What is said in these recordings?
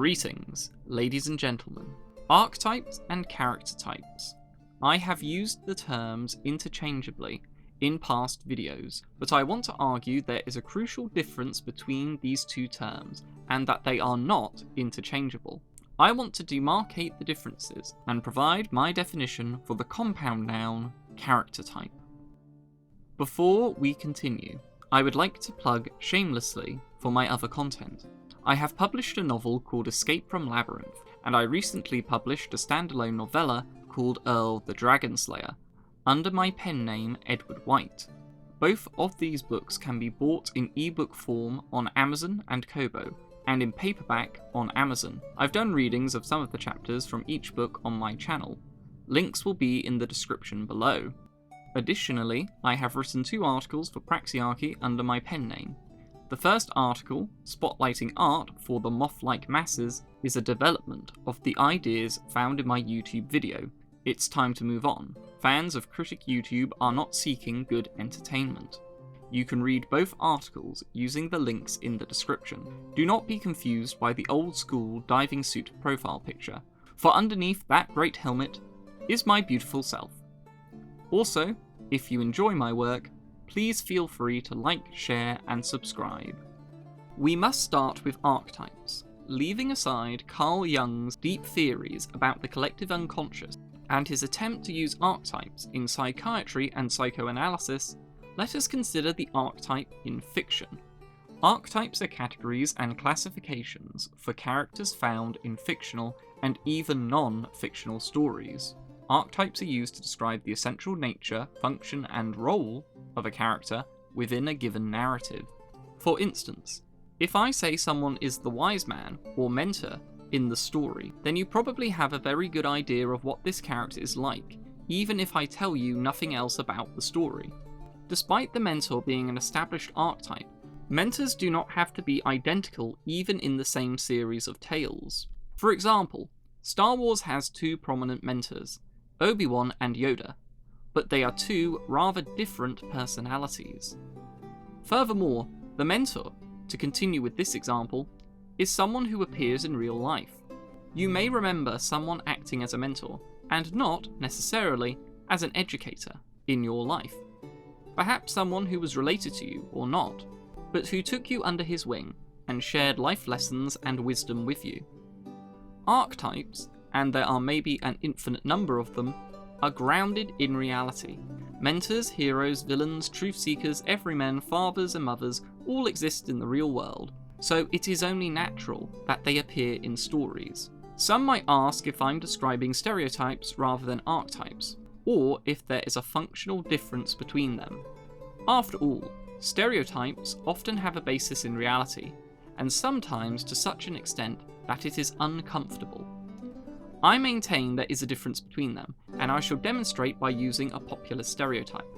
Greetings, ladies and gentlemen. Archetypes and character types. I have used the terms interchangeably in past videos, but I want to argue there is a crucial difference between these two terms, and that they are not interchangeable. I want to demarcate the differences and provide my definition for the compound noun character type. Before we continue, I would like to plug shamelessly for my other content. I have published a novel called Escape from Labyrinth, and I recently published a standalone novella called Earl the Dragon Slayer, under my pen name Edward White. Both of these books can be bought in ebook form on Amazon and Kobo, and in paperback on Amazon. I've done readings of some of the chapters from each book on my channel. Links will be in the description below. Additionally, I have written 2 articles for Praxiarchy under my pen name. The first article, spotlighting art for the Moth-like masses, is a development of the ideas found in my YouTube video, It's Time to Move On. Fans of Critic YouTube are not seeking good entertainment. You can read both articles using the links in the description. Do not be confused by the old school diving suit profile picture, for underneath that great helmet is my beautiful self. Also, if you enjoy my work, please feel free to like, share, and subscribe. We must start with archetypes, leaving aside Carl Jung's deep theories about the collective unconscious and his attempt to use archetypes in psychiatry and psychoanalysis. Let us consider the archetype in fiction. Archetypes are categories and classifications for characters found in fictional and even non-fictional stories. Archetypes are used to describe the essential nature, function, and role of a character within a given narrative. For instance, if I say someone is the wise man or mentor in the story, then you probably have a very good idea of what this character is like, even if I tell you nothing else about the story. Despite the mentor being an established archetype, mentors do not have to be identical even in the same series of tales. For example, Star Wars has 2 prominent mentors, Obi-Wan and Yoda, but they are 2 rather different personalities. Furthermore, the mentor, to continue with this example, is someone who appears in real life. You may remember someone acting as a mentor, and not necessarily as an educator, in your life. Perhaps someone who was related to you or not, but who took you under his wing and shared life lessons and wisdom with you. Archetypes, and there are maybe an infinite number of them, are grounded in reality. Mentors, heroes, villains, truth seekers, everymen, fathers and mothers all exist in the real world, so it is only natural that they appear in stories. Some might ask if I'm describing stereotypes rather than archetypes, or if there is a functional difference between them. After all, stereotypes often have a basis in reality, and sometimes to such an extent that it is uncomfortable. I maintain there is a difference between them, and I shall demonstrate by using a popular stereotype.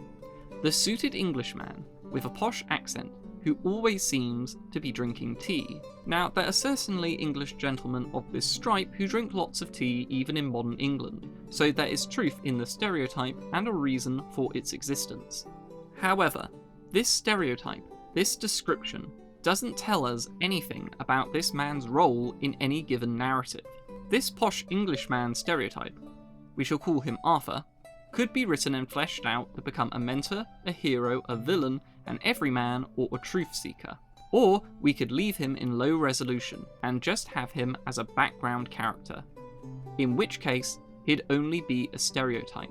The suited Englishman with a posh accent who always seems to be drinking tea. Now, there are certainly English gentlemen of this stripe who drink lots of tea even in modern England, so there is truth in the stereotype and a reason for its existence. However, this stereotype, this description, doesn't tell us anything about this man's role in any given narrative. This posh Englishman stereotype, we shall call him Arthur, could be written and fleshed out to become a mentor, a hero, a villain, an everyman, or a truth seeker. Or we could leave him in low resolution and just have him as a background character, in which case he'd only be a stereotype.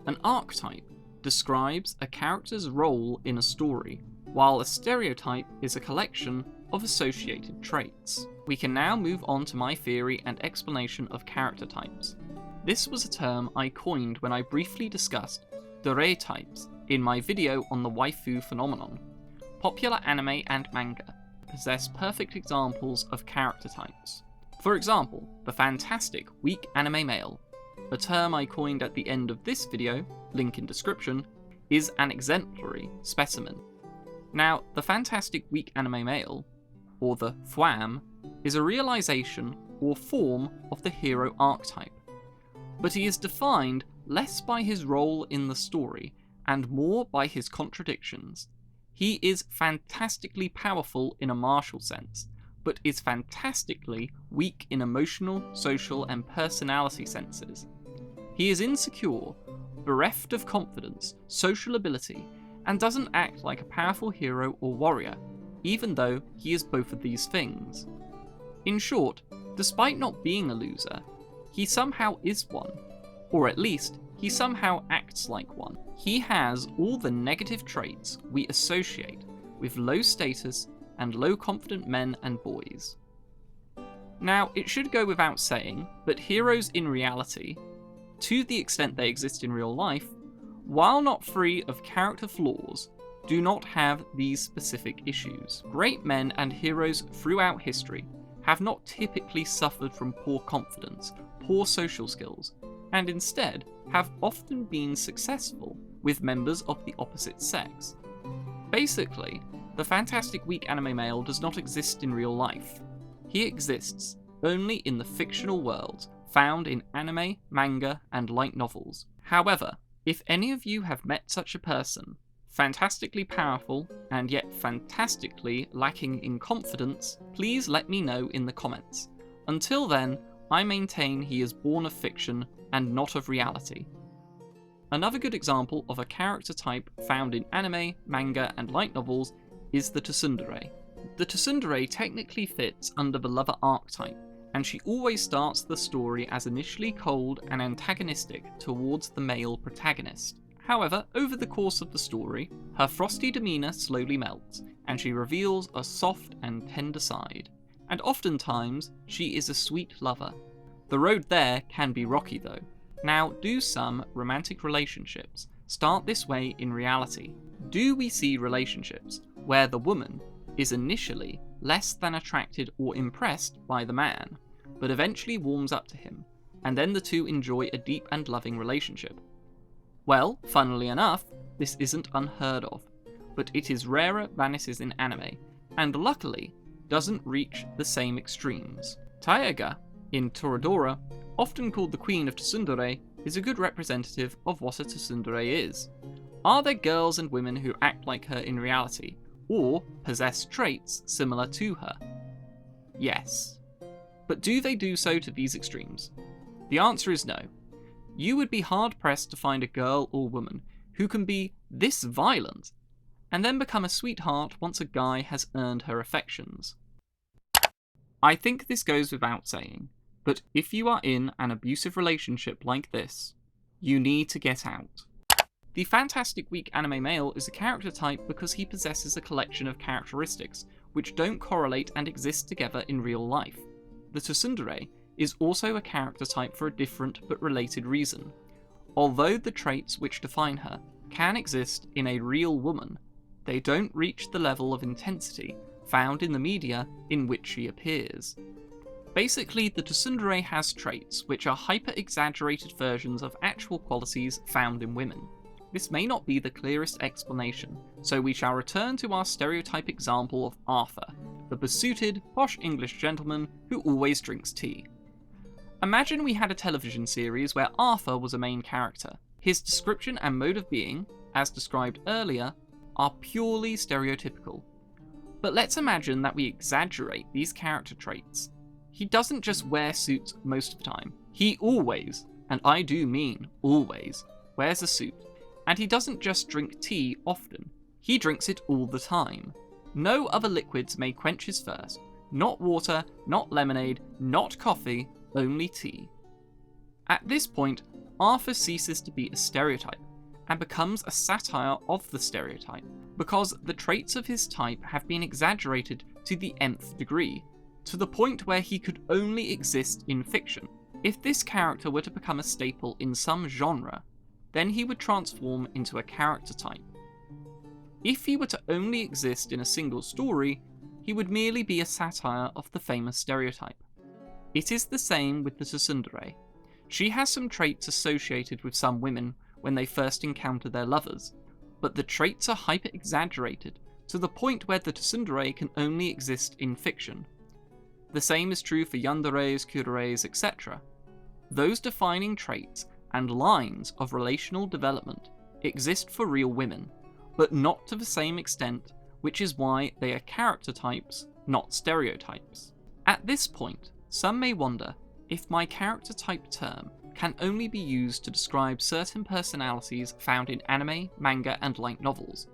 An archetype describes a character's role in a story, while a stereotype is a collection of associated traits. We can now move on to my theory and explanation of character types. This was a term I coined when I briefly discussed Stereotypes in my video on the waifu phenomenon. Popular anime and manga possess perfect examples of character types. For example, the fantastic weak anime male, a term I coined at the end of this video, link in description, is an exemplary specimen. Now, the fantastic weak anime male, or the thwam, is a realization or form of the hero archetype, but he is defined less by his role in the story and more by his contradictions. He is fantastically powerful in a martial sense, but is fantastically weak in emotional, social, and personality senses. He is insecure, bereft of confidence, social ability, and doesn't act like a powerful hero or warrior, even though he is both of these things. In short, despite not being a loser, he somehow is one, or at least, he somehow acts like one. He has all the negative traits we associate with low status and low confident men and boys. Now, it should go without saying, but heroes in reality, to the extent they exist in real life, while not free of character flaws, do not have these specific issues. Great men and heroes throughout history have not typically suffered from poor confidence, poor social skills, and instead have often been successful with members of the opposite sex. Basically, the fantastic weak anime male does not exist in real life. He exists only in the fictional worlds found in anime, manga, and light novels. However, if any of you have met such a person, fantastically powerful and yet fantastically lacking in confidence, please let me know in the comments. Until then, I maintain he is born of fiction and not of reality. Another good example of a character type found in anime, manga, and light novels is the tsundere. The tsundere technically fits under the lover archetype, and she always starts the story as initially cold and antagonistic towards the male protagonist. However, over the course of the story, her frosty demeanour slowly melts, and she reveals a soft and tender side. And oftentimes, she is a sweet lover. The road there can be rocky though. Now, do some romantic relationships start this way in reality? Do we see relationships where the woman is initially less than attracted or impressed by the man, but eventually warms up to him, and then the two enjoy a deep and loving relationship? Well, funnily enough, this isn't unheard of, but it is rarer than it is in anime, and luckily doesn't reach the same extremes. Taiga, in Toradora, often called the Queen of Tsundere, is a good representative of what a tsundere is. Are there girls and women who act like her in reality, or possess traits similar to her? Yes. But do they do so to these extremes? The answer is no. You would be hard-pressed to find a girl or woman who can be this violent, and then become a sweetheart once a guy has earned her affections. I think this goes without saying, but if you are in an abusive relationship like this, you need to get out. The fantastic weak anime male is a character type because he possesses a collection of characteristics which don't correlate and exist together in real life. The tsundere is also a character type for a different but related reason. Although the traits which define her can exist in a real woman, they don't reach the level of intensity found in the media in which she appears. Basically, the tsundere has traits which are hyper-exaggerated versions of actual qualities found in women. This may not be the clearest explanation, so we shall return to our stereotype example of Arthur, the besooted, posh English gentleman who always drinks tea. Imagine we had a television series where Arthur was a main character. His description and mode of being, as described earlier, are purely stereotypical. But let's imagine that we exaggerate these character traits. He doesn't just wear suits most of the time. He always, and I do mean always, wears a suit. And he doesn't just drink tea often. He drinks it all the time. No other liquids may quench his thirst. Not water, not lemonade, not coffee, only tea. At this point, Arthur ceases to be a stereotype and becomes a satire of the stereotype, because the traits of his type have been exaggerated to the nth degree, to the point where he could only exist in fiction. If this character were to become a staple in some genre, then he would transform into a character type. If he were to only exist in a single story, he would merely be a satire of the famous stereotype. It is the same with the tsundere. She has some traits associated with some women when they first encounter their lovers, but the traits are hyper-exaggerated to the point where the tsundere can only exist in fiction. The same is true for yanderes, kureis, etc. Those defining traits and lines of relational development exist for real women, but not to the same extent, which is why they are character types not stereotypes. At this point, some may wonder if my character type term can only be used to describe certain personalities found in anime, manga, and light novels.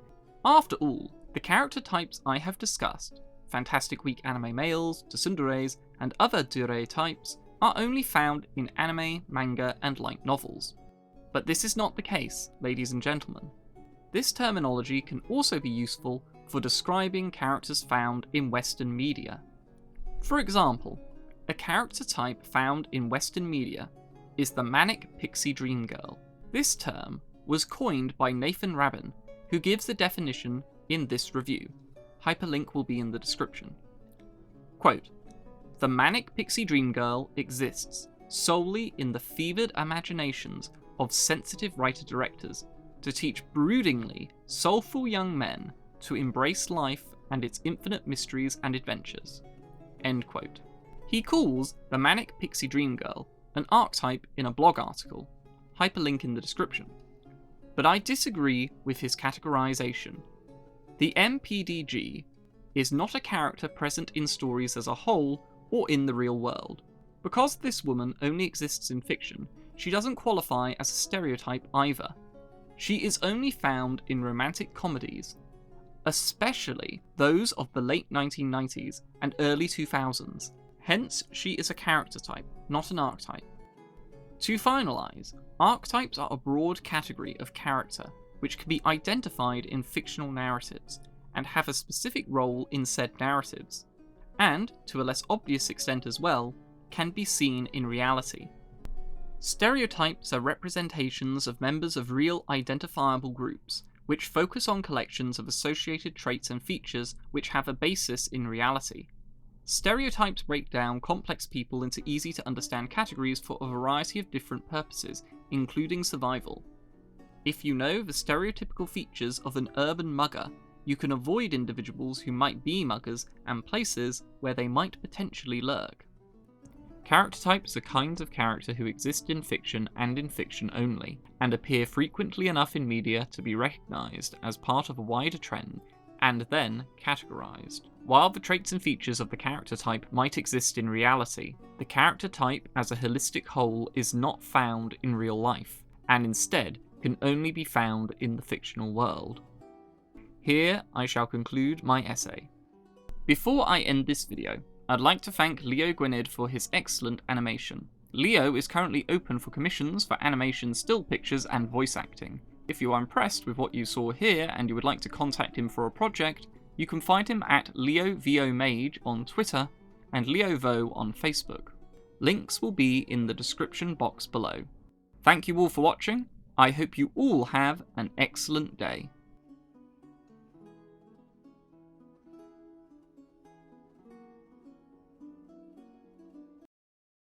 After all, the character types I have discussed, fantastic weak anime males, tsunderes, and other dure types, are only found in anime, manga, and light novels. But this is not the case, ladies and gentlemen. This terminology can also be useful for describing characters found in Western media. For example, a character type found in Western media is the Manic Pixie Dream Girl. This term was coined by Nathan Rabin, who gives the definition in this review. Hyperlink will be in the description. Quote, "The Manic Pixie Dream Girl exists solely in the fevered imaginations of sensitive writer-directors to teach broodingly soulful young men to embrace life and its infinite mysteries and adventures." End quote. He calls the Manic Pixie Dream Girl an archetype in a blog article, hyperlink in the description. But I disagree with his categorization. The MPDG is not a character present in stories as a whole or in the real world. Because this woman only exists in fiction, she doesn't qualify as a stereotype either. She is only found in romantic comedies, especially those of the late 1990s and early 2000s. Hence, she is a character type, not an archetype. To finalise, archetypes are a broad category of character which can be identified in fictional narratives and have a specific role in said narratives, and, to a less obvious extent as well, can be seen in reality. Stereotypes are representations of members of real identifiable groups, which focus on collections of associated traits and features which have a basis in reality. Stereotypes break down complex people into easy-to-understand categories for a variety of different purposes, including survival. If you know the stereotypical features of an urban mugger, you can avoid individuals who might be muggers and places where they might potentially lurk. Character types are kinds of character who exist in fiction and in fiction only, and appear frequently enough in media to be recognised as part of a wider trend, and then categorised. While the traits and features of the character type might exist in reality, the character type as a holistic whole is not found in real life, and instead can only be found in the fictional world. Here I shall conclude my essay. Before I end this video, I'd like to thank Leo Gwynedd for his excellent animation. Leo is currently open for commissions for animation, still pictures, and voice acting. If you are impressed with what you saw here and you would like to contact him for a project, you can find him at LeoVOMage on Twitter and LeoVo on Facebook. Links will be in the description box below. Thank you all for watching. I hope you all have an excellent day.